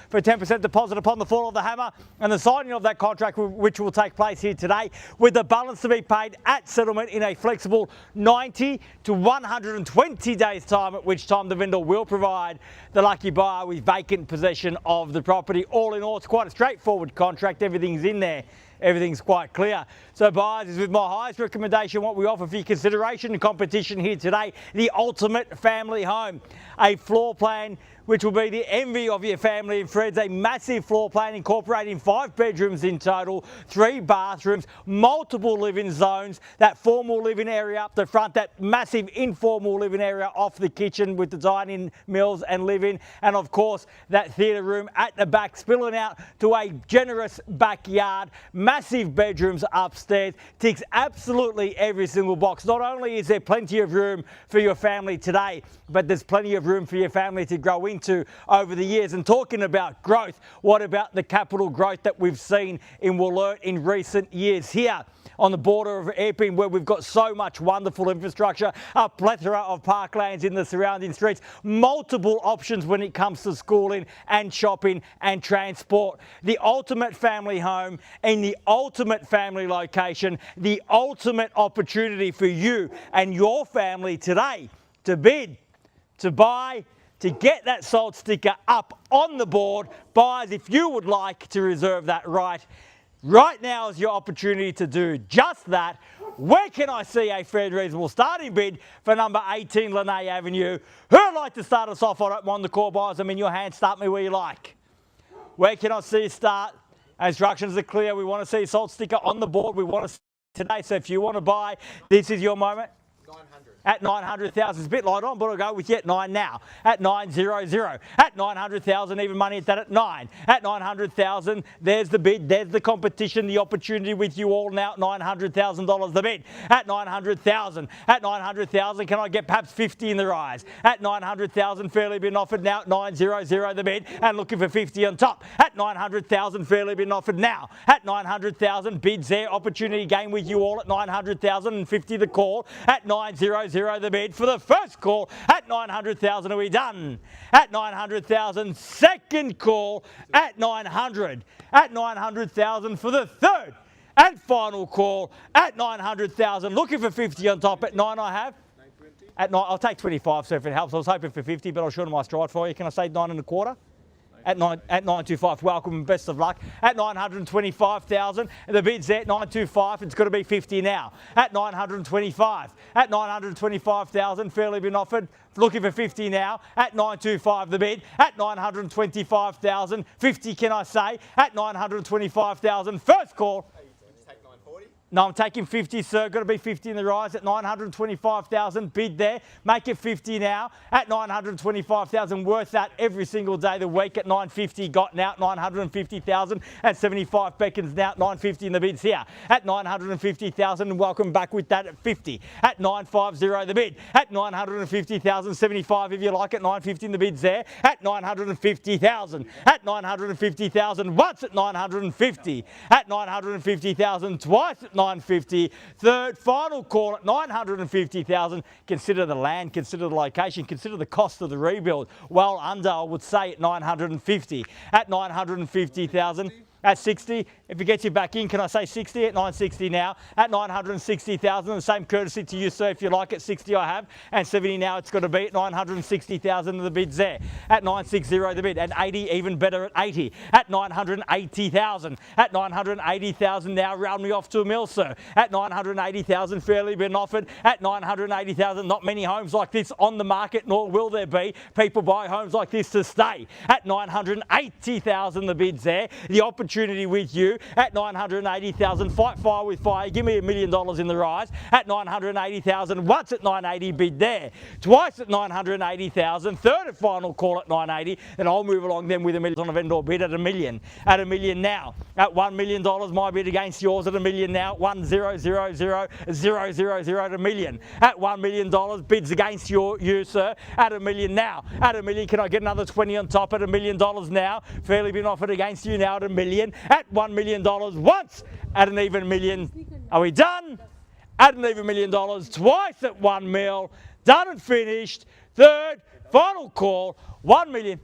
for a 10% deposit upon the fall of the hammer and the signing of that contract, which will take place here today, with the balance to be paid at settlement in a flexible 90 to 120 days time, at which time the vendor will provide the lucky buyer with vacant possession of the property. All in all, it's quite a straightforward contract. Everything's in there. Everything's quite clear. So buyers, is with my highest recommendation what we offer for your consideration and competition here today, the ultimate family home. A floor plan which will be the envy of your family and friends. A massive floor plan incorporating 5 bedrooms in total, 3 bathrooms, multiple living zones, that formal living area up the front, that massive informal living area off the kitchen with the dining, meals and living, and of course that theatre room at the back spilling out to a generous backyard, massive bedrooms upstairs. Ticks absolutely every single box. Not only is there plenty of room for your family today, but there's plenty of room for your family to grow into over the years. And talking about growth, what about the capital growth that we've seen in WOLLERT in recent years? Here on the border of Epping, where we've got so much wonderful infrastructure, a plethora of parklands in the surrounding streets, multiple options when it comes to schooling and shopping and transport. The ultimate family home in the ultimate family location, the ultimate opportunity for you and your family today to bid, to buy, to get that sold sticker up on the board. Buyers, if you would like to reserve that right now is your opportunity to do just that. Where can I see a fair and reasonable starting bid for number 18 Lanai Avenue? Who'd like to start us off? I don't mind the call, buyers. I'm in your hand. Start me where you like. Where can I see you start? Instructions are clear. We want to see a sold sticker on the board. We want to see today. So if you want to buy, this is your moment. 900. At 900,000, it's a bit light on, but I'll go with yet 9 now. At 900, at 900,000, even money at that at 9. At 900,000, there's the bid, there's the competition, the opportunity with you all now. $900,000 the bid. At 900,000, at 900,000, can I get perhaps 50 in the rise? At 900,000, fairly been offered now. 900 the bid, and looking for 50 on top. At 900,000, fairly been offered now. At 900,000, bids there, opportunity game with you all at 900,000 and 50 the call. At 900 the bid for the first call. At 900,000, are we done? At 900,000, second call at 900. At 900,000 for the third and final call at 900,000. Looking for 50 on top. At 9 I have. 920. At 9, I'll take 25, so if it helps. I was hoping for 50, but I'll shorten my stride for you. Can I say 9 1/4? At 925, welcome and best of luck. At 925,000, the bid's there at 925. It's got to be 50 now. At 925, at 925,000, fairly been offered. Looking for 50 now. At 925, the bid. At 925,000, 50 can I say? At 925,000, first call. Take 940. No, I'm taking 50, sir. Got to be 50 in the rise at 925,000. Bid there. Make it 50 now. At 925,000. Worth that every single day of the week. At 950, gotten out. 950,000 at 75 beckons now. 950 in the bids here. At 950,000. And welcome back with that at 50. At 950 the bid. At 950,000. 75 if you like. At 950 in the bids there. At 950,000. At 950,000. Once at 950. At 950,000. Twice at 950, third final call at 950,000. Consider the land, consider the location, consider the cost of the rebuild. Well under, I would say, at 950. At 950,000. At 60, if it gets you back in, can I say 60? At 960 now. At 960,000, the same courtesy to you, sir, if you like. At 60 I have. And 70 now it's got to be at 960,000 the bid's there. At 960 the bid. At 80, even better at 80. At 980,000. At 980,000 now, round me off to a mill, sir. At 980,000, fairly been offered. At 980,000, not many homes like this on the market, nor will there be. People buy homes like this to stay. At 980,000 the bid's there. The opportunity with you at 980,000. Fight fire with fire. Give me $1 million in the rise at 980,000. Once at 980, bid there. Twice at 980,000. Third and final call at 980. Then I'll move along then with $1 million on a vendor bid at $1 million. At $1 million now. At $1 million, my bid against yours at $1 million now. 1,000,000 at $1 million. At $1 million, bids against you, sir. At $1 million now. At $1 million, can I get another 20 on top at $1 million now? Fairly been offered against you now at $1 million. At $1 million once at an even million. Are we done? At an even $1 million twice at 1 mil. Done and finished. Third, final call, $1 million.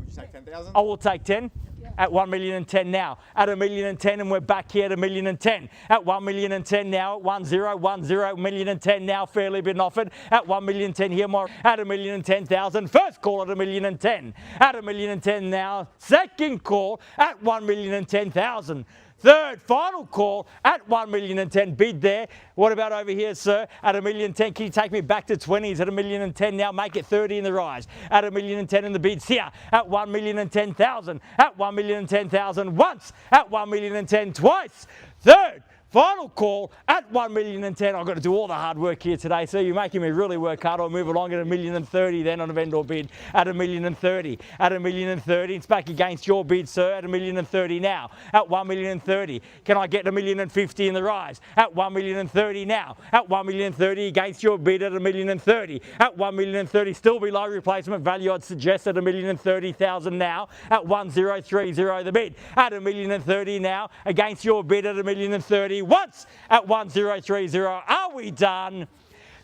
Would Take 10,000. I will take 10 at 1,010,000 now. At 1,010,000 and we're back here at 1,010,000. At 1,010,000 now at 1,010,000 now. Fairly been offered at 1,010,000 here more at 1,010,000. First call at 1,010,000. At 1,010,000 now. Second call at 1,010,000. Third, final call at 1,010,000. Bid there. What about over here, sir? At 1,010,000, can you take me back to 20s at 1,010,000 now? Make it 30 in the rise. At 1,010,000 in the bids here. At 1,010,000. At 1,010,000 once. At 1,010,000 twice. Third, final call at 1,010,000. I've got to do all the hard work here today, so you're making me really work hard. I'll move along at 1,030,000 then on a vendor bid at 1,030,000. At 1,030,000, it's back against your bid, sir, at 1,030,000 now. At 1,030,000, can I get 1,050,000 in the rise? At 1,030,000 now. At 1,030,000 against your bid at 1,030,000. At 1,030,000, still below replacement value, I'd suggest at 1,030,000 now. At 1,030 the bid. At 1,030,000 now against your bid at 1,030,000. Once at 1,030. Are we done?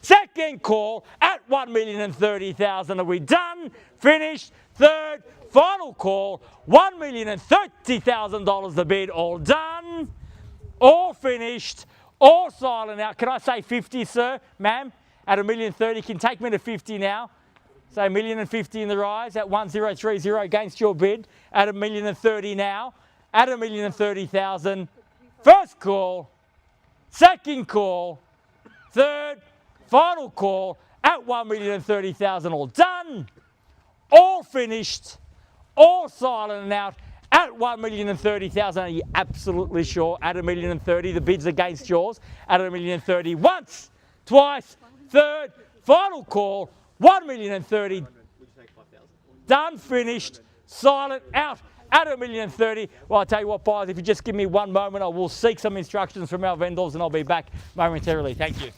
Second call at 1,030,000. Are we done? Finished. Third, final call, $1,030,000 the bid. All done. All finished. All silent out. Can I say 50, sir, ma'am? At 1,030,000, can you take me to 50 now? Say 1,050,000 in the rise at 1,030 against your bid. At 1,030,000 now. At 1,030,000. First call, second call, third, final call at 1,030,000. All done, all finished, all silent and out at 1,030,000. Are you absolutely sure? At 1,030,000, the bid's against yours. At 1,030,000, once, twice, third, final call, 1,030,000. Done, finished, silent, out. At 1,030,000, well, I'll tell you what, buyers, if you just give me one moment, I will seek some instructions from our vendors and I'll be back momentarily. Thank you.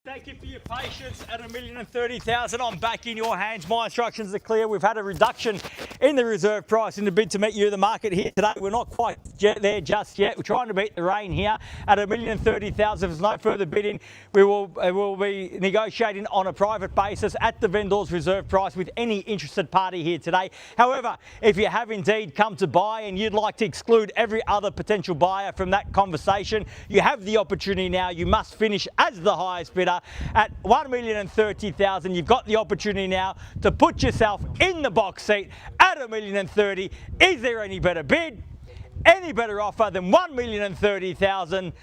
Thank you for your patience. At 1,030,000, I'm back in your hands. My instructions are clear. We've had a reduction in the reserve price in the bid to meet you the market here today. We're not quite there just yet. We're trying to beat the rain here. At 1,030,000, if there's no further bidding, we will be negotiating on a private basis at the vendor's reserve price with any interested party here today. However, if you have indeed come to buy and you'd like to exclude every other potential buyer from that conversation, you have the opportunity now. You must finish as the highest bidder at $1,030,000. You've got the opportunity now to put yourself in the box seat at $1,030,000. Is there any better bid? Any better offer than $1,030,000?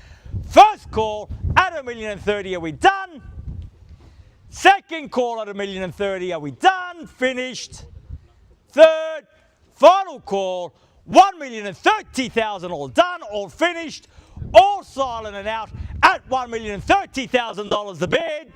First call at $1,030,000. Are we done? Second call at $1,030,000. Are we done? Finished. Third, final call, $1,030,000. All done, all finished, all silent and out at $1,030,000 the bid.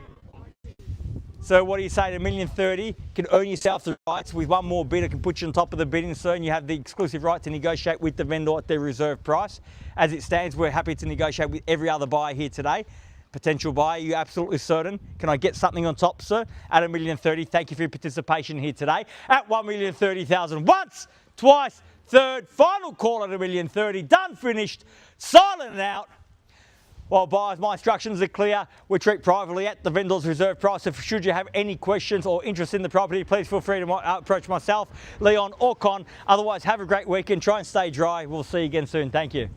So what do you say to $1,030,000? Can earn yourself the rights. With one more bid, it can put you on top of the bidding, sir, and you have the exclusive right to negotiate with the vendor at their reserve price. As it stands, we're happy to negotiate with every other buyer here today. Potential buyer, you absolutely certain? Can I get something on top, sir? At $1,030,000. Thank you for your participation here today at $1,030,000. Once, twice, third, final call at $1,030,000. Done, finished, silent and out. Well, buyers, my instructions are clear. We treat privately at the vendor's reserve price. So should you have any questions or interest in the property, please feel free to approach myself, Leon or Con. Otherwise, have a great weekend. Try and stay dry. We'll see you again soon. Thank you.